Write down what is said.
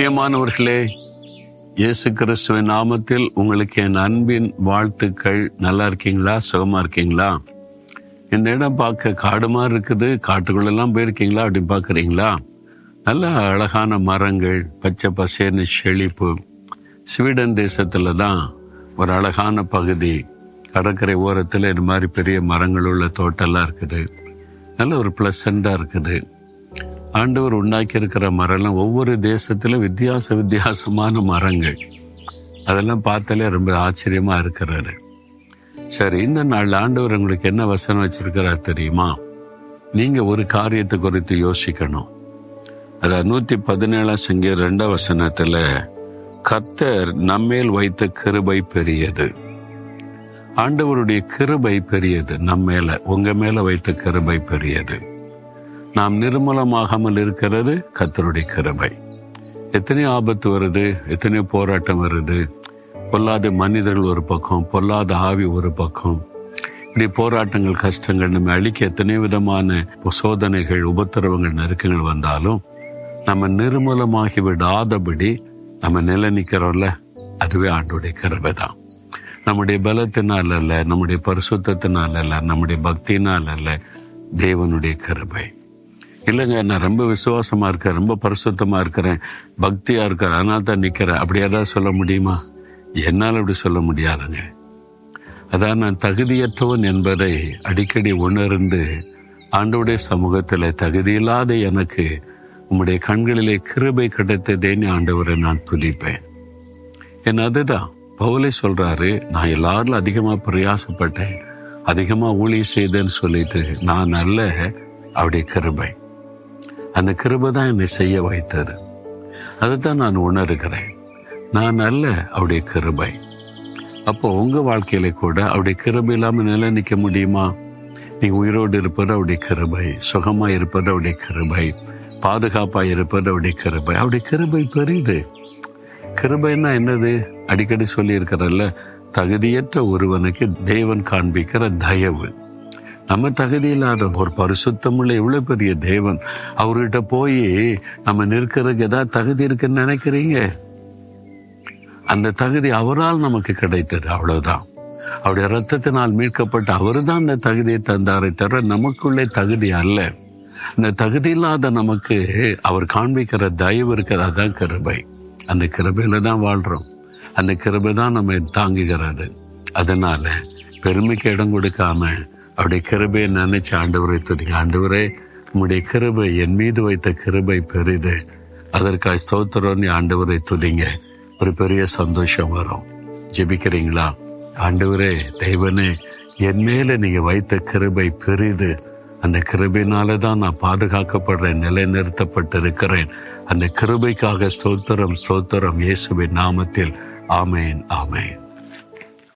பிரியமானவர்களே, இயேசு கிறிஸ்துவின் நாமத்தில் உங்களுக்கு என் அன்பின் வாழ்த்துக்கள். நல்லா இருக்கீங்களா? சுகமா இருக்கீங்களா? இந்த இடம் பார்க்க காடு மாதிரி இருக்குது. காட்டுக்குள்ளெல்லாம் போயிருக்கீங்களா? அப்படி பார்க்குறீங்களா? நல்ல அழகான மரங்கள், பச்சை பசேர்னு செழிப்பு. ஸ்வீடன் தேசத்துல தான் ஒரு அழகான பகுதி, கடற்கரை ஓரத்தில் இது மாதிரி பெரிய மரங்கள் உள்ள தோட்டம்லாம் இருக்குது. நல்ல ஒரு பிளசண்டா இருக்குது. ஆண்டவர் உண்டாக்கி இருக்கிற மரம்லாம் ஒவ்வொரு தேசத்திலும் வித்தியாசமான மரங்கள். அதெல்லாம் பார்த்தாலே ரொம்ப ஆச்சரியமா இருக்கிறாரு. சரி, இந்த நாள் ஆண்டவர் உங்களுக்கு என்ன வசனம் வச்சிருக்கிறார் தெரியுமா? நீங்க ஒரு காரியத்தை குறித்து யோசிக்கணும். அதாவது 117 சங்கீதம் 2 வசனத்துல, கர்த்தர் நம்மேல் வைத்த கிருபை பெரியது. ஆண்டவருடைய கிருபை பெரியது. நம்மேல, உங்க மேல வைத்த கிருபை பெரியது. நாம் நிர்மூலமாகாமல் இருக்கிறது கர்த்தருடைய கிருபை. எத்தனையோ ஆபத்து வருது, எத்தனையோ போராட்டம் வருது. பொல்லாத மனிதர்கள் ஒரு பக்கம், பொல்லாத ஆவி ஒரு பக்கம். இப்படி போராட்டங்கள், கஷ்டங்கள் நம்ம அழிக்க எத்தனையோ விதமான சோதனைகள், உபத்திரவங்கள், நெருக்கங்கள் வந்தாலும் நம்ம நிர்மூலமாகி விடாதபடி நம்ம நிலை நிற்கிறோம்ல, அதுவே ஆண்டோடைய கிருபை தான். நம்முடைய பலத்தினால் அல்ல, நம்முடைய பரிசுத்தத்தினால் அல்ல, நம்முடைய பக்தினால் அல்ல, தேவனுடைய கிருபை. இல்லைங்க, நான் ரொம்ப விசுவாசமா இருக்கிறேன், ரொம்ப பரிசுத்தமா இருக்கிறேன், பக்தியா இருக்கிறேன், அதனால தான் நிக்கிறேன், அப்படி யாராவது சொல்ல முடியுமா? என்னால் அப்படி சொல்ல முடியாதுங்க. அதான் நான் தகுதியற்றவன் என்பதை அடிக்கடி உணர்ந்து ஆண்டவருடைய சமூகத்தில் தகுதியில்லாத எனக்கு உம்முடைய கண்களிலே கிருபை கிடைத்ததேன்னு ஆண்டவரை நான் துதிப்பேன். என் அதுதான் பவுலே சொல்றாரு, நான் எல்லாரும் அதிகமா பிரயாசப்பட்டேன், அதிகமா ஊழியம் செய்தேன்னு சொல்லிட்டு நான் அல்ல, அவருடைய கிருபை. அந்த கிருபை தான் என்னை செய்ய வைத்தது. அதுதான் நான் உணர்கிறேன். நான் அல்ல, அவருடைய கிருபை. அப்போ உங்க வாழ்க்கையில கூட அவருடைய கிருபை இல்லாம நிலை நிற்க முடியுமா? நீங்க உயிரோடு இருப்பது அவருடைய கிருபை, சுகமா இருப்பது அவருடைய கிருபை, பாதுகாப்பா இருப்பது அவருடைய கிருபை. அவருடைய கிருபை பெரியது. கிருபைன்னா என்னது? அடிக்கடி சொல்லி இருக்கிறல்ல, தகுதியற்ற ஒருவனுக்கு தேவன் காண்பிக்கிற தயவு. நம்ம தகுதி இல்லாத ஒரு பரிசுத்தமுள்ள எவ்வளவு பெரிய தேவன், அவர்கிட்ட போய் நம்ம நிற்கிறதுக்கு ஏதாவது தகுதி இருக்குன்னு நினைக்கிறீங்க? அந்த தகுதி அவரால் நமக்கு கிடைத்தது, அவ்வளவுதான். அவருடைய ரத்தத்தினால் மீட்கப்பட்ட அவரு தான் அந்த தகுதியை தந்தாரை தவிர நமக்குள்ளே தகுதி அல்ல. அந்த தகுதி இல்லாத நமக்கு அவர் காண்பிக்கிற தயவு இருக்கிறதான் கிருபை. அந்த கிருபையில தான் வாழ்றோம். அந்த கிருபை தான் நம்ம தாங்குகிறது. அதனால பெருமைக்கு இடம் கொடுக்காம அவருடைய கிருபையை நினைச்சு ஆண்டவரை துதிங்க. ஆண்டவரே, உம்முடைய கிருபை, என் மீது வைத்த கிருபை பெரிது, அதற்காக ஸ்தோத்திரம்னு ஆண்டவரை துதிங்க. ஒரு பெரிய சந்தோஷம் வரும். ஜெபிக்கிறீங்களா? ஆண்டவரே, தெய்வனே, என் மேல நீங்க வைத்த கிருபை பெரிது, அந்த கிருபையினால தான் நான் பாதுகாக்கப்படுறேன், நிலைநிறுத்தப்பட்டு இருக்கிறேன். அந்த கிருபைக்காக ஸ்தோத்திரம், ஸ்தோத்திரம், இயேசுவின் நாமத்தில். ஆமேன், ஆமேன்.